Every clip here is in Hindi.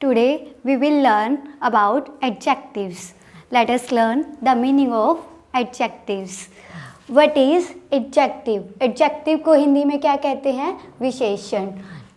Today we will learn about adjectives. Let us learn the meaning of adjectives. What is adjective? Adjective को हिंदी में क्या कहते हैं? विशेषण.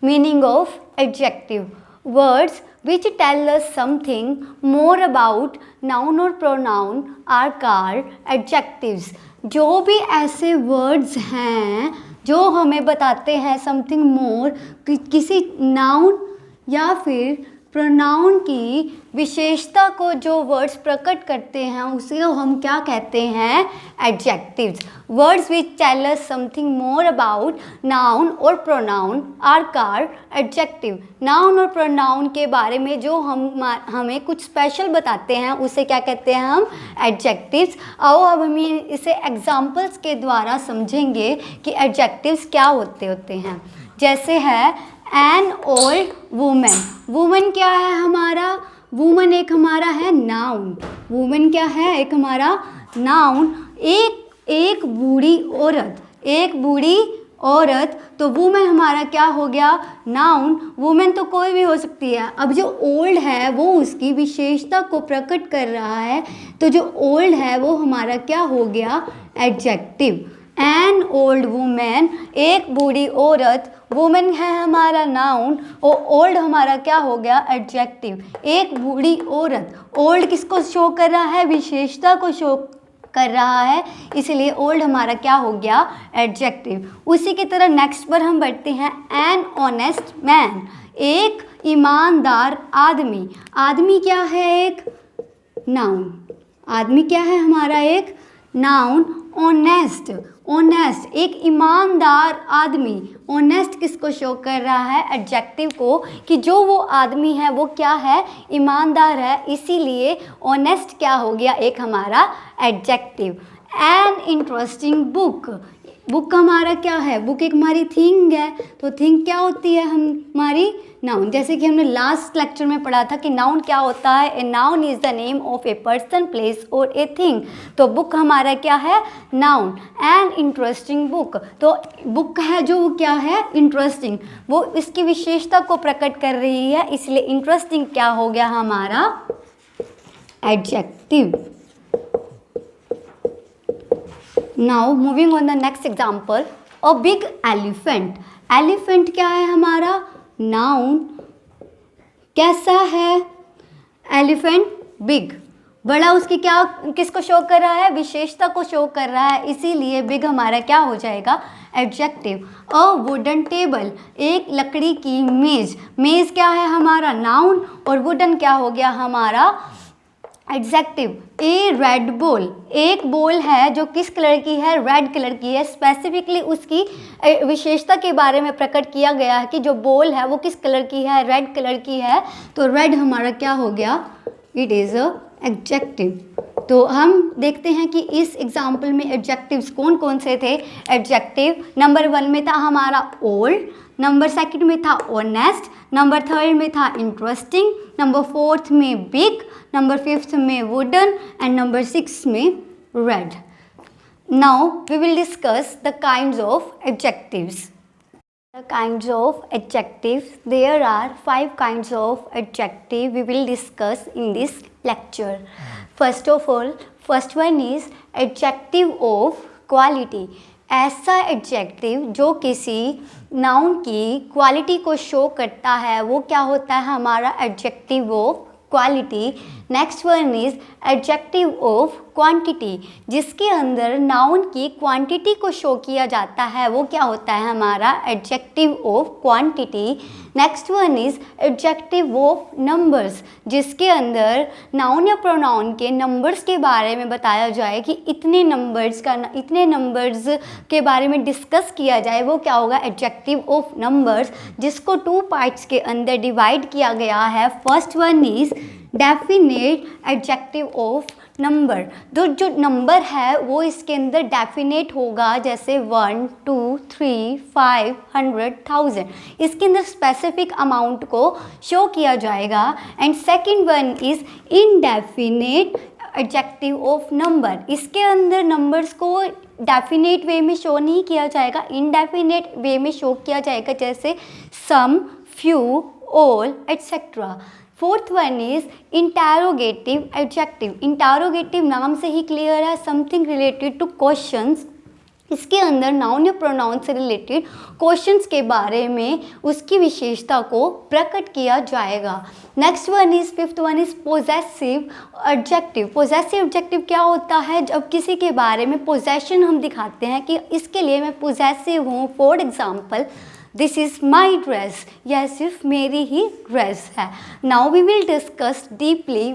Meaning of adjective. Words which tell us something more about noun or pronoun are called adjectives. जो भी ऐसे words हैं जो हमें बताते हैं समथिंग मोर, किसी नाउन या फिर प्रोनाउन की विशेषता को जो वर्ड्स प्रकट करते हैं उसे हम क्या कहते हैं? Adjectives. Words which tell us something more about noun और pronoun are called adjective. Noun और प्रोनाउन के बारे में जो हमें कुछ स्पेशल बताते हैं उसे क्या कहते हैं हम? एडजेक्टिव्स. आओ अब हम इसे एग्जाम्पल्स के द्वारा समझेंगे कि एडजेक्टिव्स क्या होते हैं. जैसे है एन ओल्ड वुमेन. वुमेन क्या है हमारा? वुमेन एक हमारा है नाउन. वुमेन क्या है? एक हमारा नाउन. एक बूढ़ी औरत. एक बूढ़ी औरत, तो वुमेन हमारा क्या हो गया? नाउन. वुमेन तो कोई भी हो सकती है. अब जो ओल्ड है वो उसकी विशेषता को प्रकट कर रहा है, तो जो ओल्ड है वो हमारा क्या हो गया? एडजेक्टिव. एन ओल्ड वुमेन, एक बूढ़ी औरत. वुमेन है हमारा नाउन और ओल्ड हमारा क्या हो गया? एडजेक्टिव. एक बूढ़ी औरत. ओल्ड किसको शो कर रहा है? विशेषता को शो कर रहा है, इसलिए ओल्ड हमारा क्या हो गया? एडजेक्टिव. उसी की तरह नेक्स्ट पर हम बढ़ते हैं. एन ऑनेस्ट मैन, एक ईमानदार आदमी. आदमी क्या है? एक नाउन. आदमी क्या है हमारा? एक नाउन. ऑनेस्ट, ऑनेस्ट एक ईमानदार आदमी. ऑनेस्ट किसको शो कर रहा है? एडजेक्टिव को, कि जो वो आदमी है वो क्या है? ईमानदार है, इसीलिए ऑनेस्ट क्या हो गया? एक हमारा adjective. An interesting book. Book हमारा क्या है? बुक एक हमारी थिंग है, तो थिंग क्या होती है हमारी? नाउन. जैसे कि हमने लास्ट लेक्चर में पढ़ा था कि नाउन क्या होता है? A noun is the name of a person, place और ए थिंग. तो बुक हमारा क्या है? नाउन. एन इंटरेस्टिंग बुक, तो बुक है जो वो क्या है? इंटरेस्टिंग. वो इसकी विशेषता को प्रकट कर रही है, इसलिए इंटरेस्टिंग क्या हो गया हमारा? Adjective. Now moving on the next example. A big elephant. Elephant क्या है हमारा? नाउन. कैसा है एलिफेंट? बिग. बड़ा उसकी क्या किसको शो कर रहा है? विशेषता को शो कर रहा है, इसीलिए बिग हमारा क्या हो जाएगा? एडजेक्टिव. अ वुडन टेबल, एक लकड़ी की मेज. मेज क्या है हमारा? नाउन. और वुडन क्या हो गया हमारा? एडजेक्टिव. ए रेड बॉल, एक बॉल है जो किस कलर की है? रेड कलर की है. स्पेसिफिकली उसकी विशेषता के बारे में प्रकट किया गया है कि जो बॉल है वो किस कलर की है? रेड कलर की है, तो रेड हमारा क्या हो गया? It is a adjective. तो हम देखते हैं कि इस एग्जाम्पल में एडजेक्टिव्स कौन कौन से थे. एडजेक्टिव नंबर 1 में था हमारा ओल्ड. नंबर 2 में था ऑनेस्ट. नंबर 3 में था इंटरेस्टिंग. नंबर 4 में बिग. नंबर 5 में वुडन एंड नंबर 6 में red. Now we will discuss the kinds of adjectives. The kinds of adjectives. There are 5 kinds of adjective we will discuss in this lecture. First of all, first one is adjective of quality. ऐसा एडजेक्टिव जो किसी नाउन की क्वालिटी को शो करता है वो क्या होता है हमारा? Adjective of quality. Next one is adjective of quantity. जिसके अंदर नाउन की क्वांटिटी को शो किया जाता है वो क्या होता है हमारा? Adjective of quantity. Next one is adjective of numbers. जिसके अंदर नाउन या प्रोनाउन के नंबर्स के बारे में बताया जाए कि इतने नंबर्स के बारे में डिस्कस किया जाए, वो क्या होगा? Adjective of numbers. जिसको 2 पार्ट्स के अंदर डिवाइड किया गया है. First one is definite adjective of number. जो नंबर है वो इसके अंदर डेफिनेट होगा, जैसे 1 2 3 5 100 1000. इसके अंदर स्पेसिफिक अमाउंट को शो किया जाएगा. And second one is indefinite adjective of number. इसके अंदर नंबर्स को डेफिनेट वे में शो नहीं किया जाएगा, इनडेफिनेट वे में शो किया जाएगा, जैसे some, few, all etcetera. Fourth one is interrogative adjective. Interrogative नाम से ही क्लियर है, समथिंग रिलेटेड टू क्वेश्चंस। इसके अंदर नाउन या प्रोनाउन से रिलेटेड क्वेश्चंस के बारे में उसकी विशेषता को प्रकट किया जाएगा। Next one is, fifth one is possessive adjective. Possessive adjective क्या होता है? जब किसी के बारे में पोजेशन हम दिखाते हैं कि इसके लिए मैं पोजेसिव हूँ। For example, this is my dress, यह सिर्फ मेरी ही ड्रेस है। Now we will discuss deeply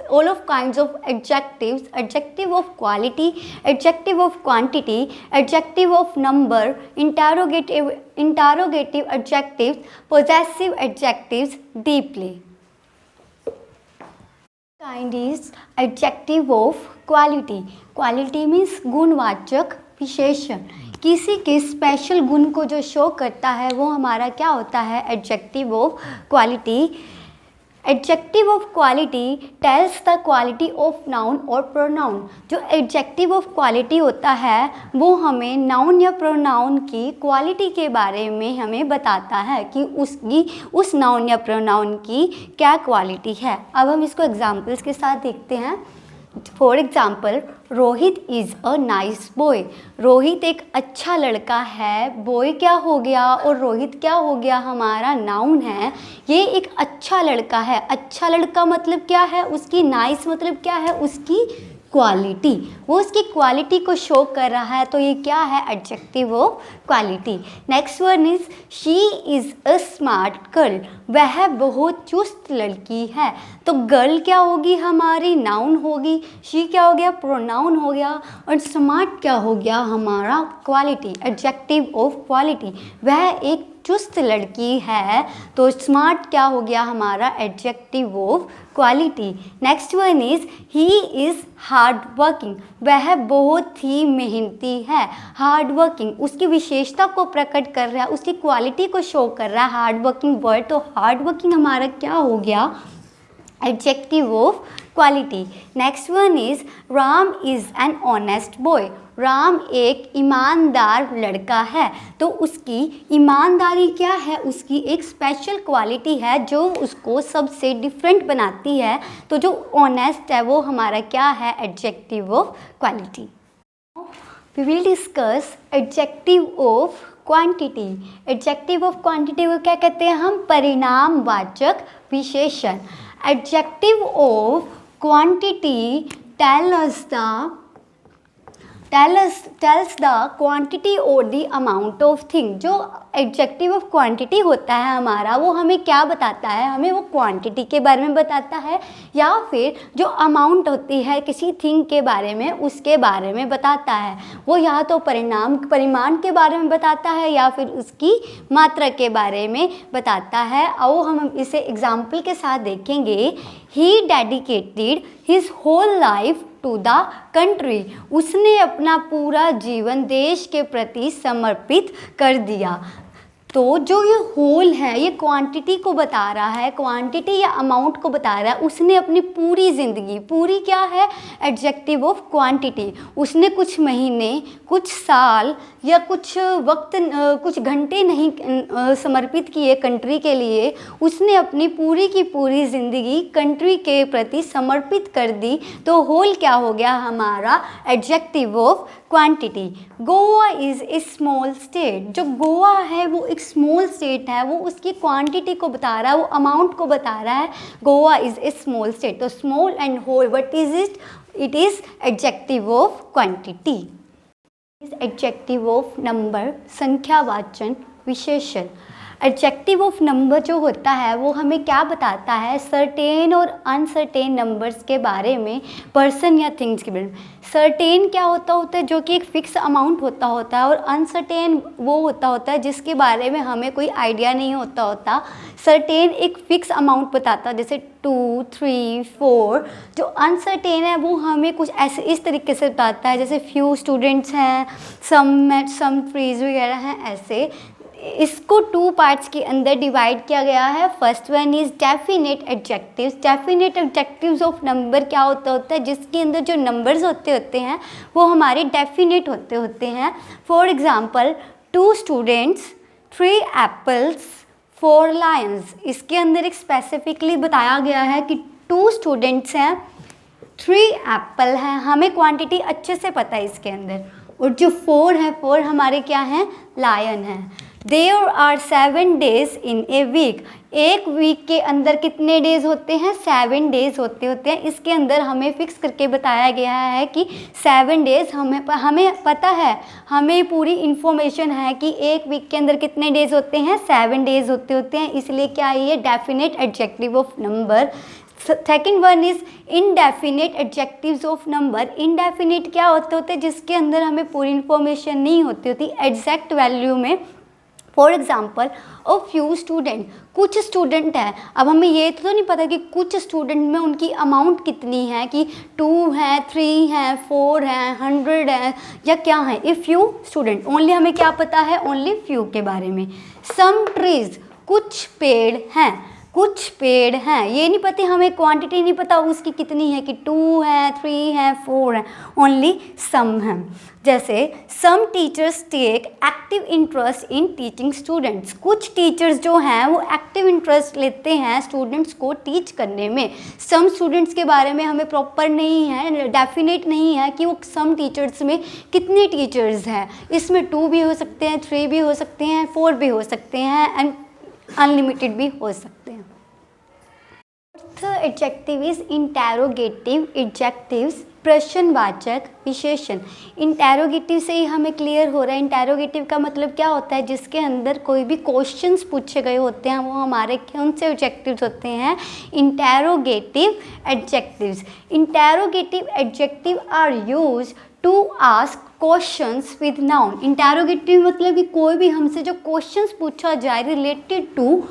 all of kinds of adjectives: adjective of quality, adjective of quantity, adjective of number, interrogative adjectives, possessive adjectives deeply. Kind is adjective of quality. Quality means गुणवाचक विशेषण। किसी के स्पेशल गुण को जो शो करता है वो हमारा क्या होता है? Adjective of quality. Adjective of quality tells the quality of noun और प्रोनाउन। जो एडजेक्टिव ऑफ क्वालिटी होता है वो हमें नाउन या प्रोनाउन की क्वालिटी के बारे में हमें बताता है कि उसकी उस नाउन या प्रोनाउन की क्या क्वालिटी है। अब हम इसको एग्जाम्पल्स के साथ देखते हैं। For example, Rohit is a nice boy. Rohit एक अच्छा लड़का है। बॉय क्या हो गया और रोहित क्या हो गया? हमारा नाउन है। ये एक अच्छा लड़का है। अच्छा लड़का मतलब क्या है? उसकी नाइस मतलब क्या है? उसकी क्वालिटी। वो उसकी क्वालिटी को शो कर रहा है, तो ये क्या है? Adjective of quality. Next one is, she is a smart girl. वह बहुत चुस्त लड़की है। तो गर्ल क्या होगी? हमारी नाउन होगी। शी क्या हो गया? प्रोनाउन हो गया। और स्मार्ट क्या हो गया? हमारा क्वालिटी, एडजेक्टिव ऑफ क्वालिटी। वह एक चुस्त लड़की है, तो स्मार्ट क्या हो गया? हमारा adjective of quality. Next one is, he is hard working. वह बहुत ही मेहनती है। हार्ड वर्किंग उसकी विशेषता को प्रकट कर रहा है, उसकी क्वालिटी को शो कर रहा है। हार्ड वर्किंग वर्ड, तो हार्ड वर्किंग हमारा क्या हो गया? Adjective of quality. Next one is, Ram is an honest boy. Ram एक ईमानदार लड़का है। तो उसकी ईमानदारी क्या है? उसकी एक स्पेशल क्वालिटी है जो उसको सबसे डिफरेंट बनाती है। तो जो ऑनेस्ट है वो हमारा क्या है? Adjective of quality. We will discuss adjective of quantity. Adjective of quantity को क्या कहते हैं हम? परिणामवाचक विशेषण। Adjective of quantity tells the quantity or the amount of thing। जो एडजेक्टिव ऑफ क्वांटिटी होता है हमारा, वो हमें क्या बताता है? हमें वो क्वांटिटी के बारे में बताता है, या फिर जो अमाउंट होती है किसी थिंग के बारे में, उसके बारे में बताता है। वो या तो परिमाण के बारे में बताता है या फिर उसकी मात्रा के बारे में बताता है। आओ हम इसे एग्जाम्पल के साथ देखेंगे। He dedicated his whole life to the country. उसने अपना पूरा जीवन देश के प्रति समर्पित कर दिया। तो जो ये होल है ये क्वांटिटी को बता रहा है, क्वांटिटी या अमाउंट को बता रहा है। उसने अपनी पूरी ज़िंदगी, पूरी क्या है? Adjective of quantity. उसने कुछ महीने, कुछ साल या कुछ वक्त, कुछ घंटे नहीं समर्पित किए कंट्री के लिए। उसने अपनी पूरी की पूरी ज़िंदगी कंट्री के प्रति समर्पित कर दी। तो होल क्या हो गया? हमारा adjective of quantity. Goa is a small state. जो गोवा है वो एक स्मॉल स्टेट है, वो उसकी क्वांटिटी को बता रहा है, वो अमाउंट को बता रहा है। Goa is a small state. तो small and whole, what is it? It is adjective of quantity. Is adjective of number, संख्यावाचन विशेषण। एडजेक्टिव ऑफ नंबर जो होता है वो हमें क्या बताता है? सर्टेन और अनसर्टेन नंबर्स के बारे में, पर्सन या थिंग्स के बारे में। सर्टेन क्या होता है? जो कि एक फिक्स अमाउंट होता है, और अनसर्टेन वो होता है जिसके बारे में हमें कोई आइडिया नहीं होता। सर्टेन एक फिक्स अमाउंट बताता है, जैसे 2, 3, 4। जो अनसर्टेन है वो हमें कुछ ऐसे इस तरीके से बताता है, जैसे फ्यू स्टूडेंट्स हैं, सम ट्रीज वगैरह हैं, ऐसे। इसको 2 पार्ट्स के अंदर डिवाइड किया गया है। First one is definite adjectives. Definite adjectives of number क्या होता है? जिसके अंदर जो नंबर्स होते हैं वो हमारे डेफिनेट होते हैं। For example, 2 students, 3 apples, 4 lions। इसके अंदर एक स्पेसिफिकली बताया गया है कि 2 स्टूडेंट्स हैं, 3 एप्पल हैं। हमें क्वांटिटी अच्छे से पता है इसके अंदर। और जो 4 है, 4 हमारे क्या हैं, लायन हैं। There are 7 days in a week. एक वीक के अंदर कितने डेज होते हैं, 7 डेज होते हैं। इसके अंदर हमें फिक्स करके बताया गया है कि 7 डेज हमें पता है, हमें पूरी इन्फॉर्मेशन है कि एक वीक के अंदर कितने डेज होते हैं, 7 डेज होते हैं। इसलिए क्या है ये definite adjective of number. Second one is indefinite adjectives of number. Indefinite क्या होते हैं, जिसके अंदर हमें पूरी इन्फॉर्मेशन नहीं होती एग्जैक्ट वैल्यू में। For example a few student, कुछ स्टूडेंट है। अब हमें ये तो नहीं पता कि कुछ स्टूडेंट में उनकी अमाउंट कितनी है, कि 2 है, 3 है, 4 है, 100 है, या क्या है। ए फ्यू स्टूडेंट, ओनली हमें क्या पता है, ओनली फ्यू के बारे में। सम ट्रीज, कुछ पेड़ हैं, कुछ पेड़ हैं। ये नहीं पता, हमें क्वांटिटी नहीं पता उसकी कितनी है, कि 2 है, 3 है, 4 है, ओनली सम है। जैसे some teachers take active interest in teaching students. कुछ टीचर्स जो हैं वो एक्टिव इंटरेस्ट लेते हैं स्टूडेंट्स को टीच करने में। सम स्टूडेंट्स के बारे में हमें प्रॉपर नहीं है, डेफिनेट नहीं है कि वो सम टीचर्स में कितने टीचर्स हैं। इसमें 2 भी हो सकते हैं, 3 भी हो सकते हैं, 4 भी हो सकते हैं, एंड अनलिमिटेड भी हो सकते हैं। एडजेक्टिव इज इंटेरोगेटिव एडजेक्टिव्स, प्रश्नवाचक विशेषण। इंटेरोगेटिव से ही हमें क्लियर हो रहा है, इंटेरोगेटिव का मतलब क्या होता है, जिसके अंदर कोई भी क्वेश्चंस पूछे गए होते हैं, वो हमारे कौन से एडजेक्टिव्स होते हैं, interrogative adjectives. Interrogative adjective are used to ask questions with noun. Interrogative मतलब कि कोई भी हमसे जो क्वेश्चंस पूछा जाए रिलेटेड टू,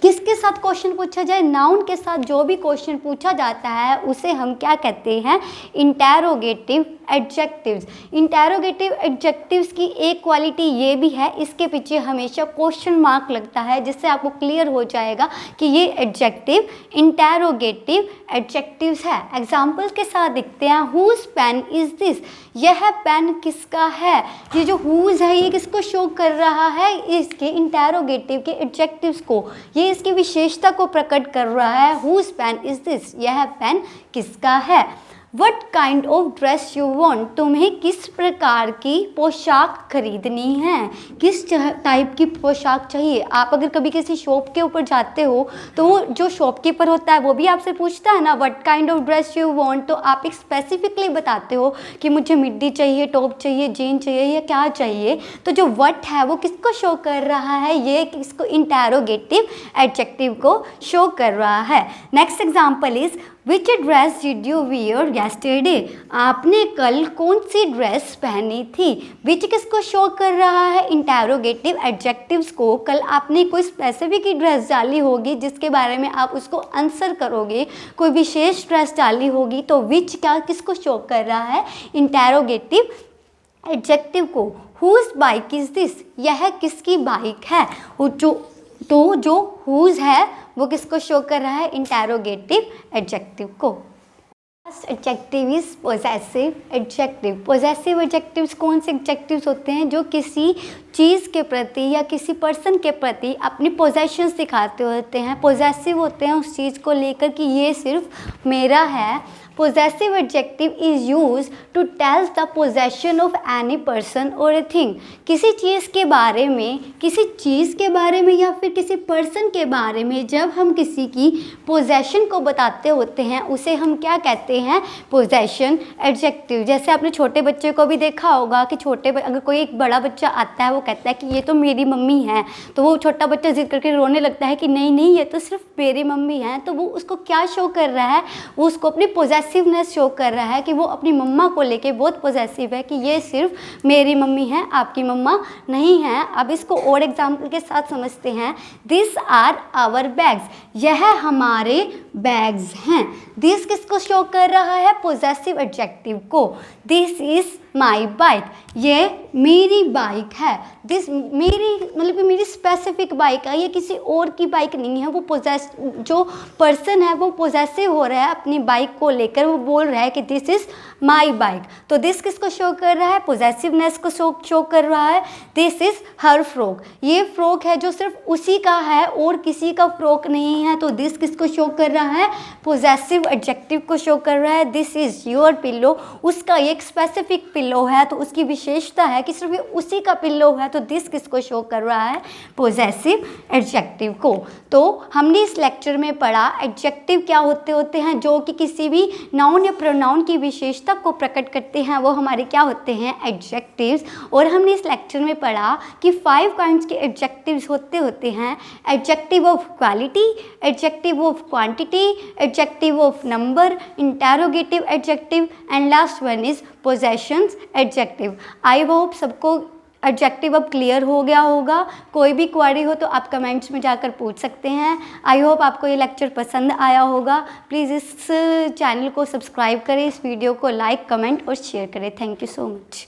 किसके साथ क्वेश्चन पूछा जाए, नाउन के साथ जो भी क्वेश्चन पूछा जाता है उसे हम क्या कहते हैं, इंटेरोगेटिव एडजेक्टिव्स। इंटेरोगेटिव एडजेक्टिव्स की एक क्वालिटी ये भी है, इसके पीछे हमेशा क्वेश्चन मार्क लगता है, जिससे आपको क्लियर हो जाएगा कि ये एडजेक्टिव इंटेरोगेटिव एडजेक्टिव्स है। एग्जाम्पल्स के साथ देखते हैं। हुज पेन इज दिस, यह पेन किसका है। ये जो हुज है ये किसको शो कर रहा है, इसके इंटेरोगेटिव के एडजेक्टिव्स को, ये इसकी विशेषता को प्रकट कर रहा है। हुज पेन इज दिस, यह पेन किसका है। What kind of dress you want, तुम्हें किस प्रकार की पोशाक खरीदनी है, किस टाइप की पोशाक चाहिए। आप अगर कभी किसी शॉप के ऊपर जाते हो तो वो जो शॉपकीपर होता है वो भी आपसे पूछता है ना, what kind of dress you want, तो आप एक स्पेसिफिकली बताते हो कि मुझे मिड्डी चाहिए, टॉप चाहिए, जीन चाहिए, या क्या चाहिए। तो जो वट है वो किसको शो कर रहा है, ये किसको, इंटेरोगेटिव एडजेक्टिव को शो कर रहा है। Next example is which dress did you wear yesterday, आपने कल कौन सी ड्रेस पहनी थी। विच किसको शो कर रहा है, इंटेरोगेटिव एडजेक्टिव्स को। कल आपने कोई स्पेसिफिक ड्रेस डाली होगी जिसके बारे में आप उसको आंसर करोगे, कोई विशेष ड्रेस डाली होगी, तो विच क्या किसको शो कर रहा है, इंटेरोगेटिव एडजेक्टिव को। हुज बाइक इज दिस, यह किसकी बाइक है। जो हुज है वो किसको शो कर रहा है, इंटेरोगेटिव एडजेक्टिव को। First adjective is possessive adjective. Possessive adjectives कौन से एडजेक्टिव्स होते हैं, जो किसी चीज़ के प्रति या किसी पर्सन के प्रति अपनी पोजेशंस दिखाते होते हैं। पोजेसिव होते हैं उस चीज़ को लेकर कि ये सिर्फ मेरा है। Possessive adjective is use to tell the possession of any person और ए थिंग। किसी चीज़ के बारे में या फिर किसी पर्सन के बारे में जब हम किसी की पोजेशन को बताते होते हैं उसे हम क्या कहते हैं, पोजेशन एडजेक्टिव। जैसे आपने छोटे बच्चे को भी देखा होगा कि अगर कोई एक बड़ा बच्चा आता है वो कहता है कि ये तो मेरी मम्मी है, तो वो छोटा बच्चा जिद करके रोने लगता है कि नहीं नहीं ये तो सिर्फ मेरी मम्मी है। तो वो उसको क्या शो कर रहा है, वो उसको अपनी पोजेसिवनेस शो कर रहा है कि वो अपनी मम्मा को लेके बहुत पोजेसिव है कि ये सिर्फ मेरी मम्मी है, आपकी मम्मा नहीं है। अब इसको और एग्जाम्पल के साथ समझते हैं। दिस आर आवर बैग्स, यह हमारे बैग्स हैं। दिस किसको शो कर रहा है, पोजेसिव एडजेक्टिव को। दिस इज माई बाइक, ये मेरी बाइक है। दिस मेरी मतलब कि मेरी स्पेसिफिक बाइक है, ये किसी और की बाइक नहीं है। वो जो पर्सन है वो पोजेसिव हो रहा है अपनी बाइक को लेकर, वो बोल रहा है कि दिस इज़ माई बाइक। तो दिस किसको शो कर रहा है? पोजेसिवनेस को शो कर रहा है। दिस इज़ हर फ्रॉक, ये फ्रॉक है जो सिर्फ उसी का है और किसी का फ्रॉक नहीं है। तो दिस किसको शो कर रहा है? पोजेसिव एडजेक्टिव को शो कर रहा है। दिस इज़ योर पिल्लो, उसका एक स्पेसिफिक पिल्लो है तो उसकी विशेषता है कि सिर्फ ये उसी का पिल्लो है। तो दिस किसको शो कर रहा है? पोजेसिव एडजेक्टिव को। तो हमने इस लेक्चर में पढ़ा एडजेक्टिव क्या होते हैं, जो कि किसी भी नाउन या प्रोनाउन की विशेषता को प्रकट करते हैं, वो हमारे क्या होते हैं? एडजेक्टिव्स। और हमने इस लेक्चर में पढ़ा कि 5 काइंड्स के एडजेक्टिव्स होते हैं। Adjective of quality, adjective of quantity, adjective of number, interrogative adjective and last one is possessions adjective. I hope सबको एडजेक्टिव अब क्लियर हो गया होगा। कोई भी क्वेरी हो तो आप कमेंट्स में जाकर पूछ सकते हैं। आई होप आपको ये लेक्चर पसंद आया होगा। प्लीज़ इस चैनल को सब्सक्राइब करें, इस वीडियो को लाइक, कमेंट और शेयर करें। Thank you so much.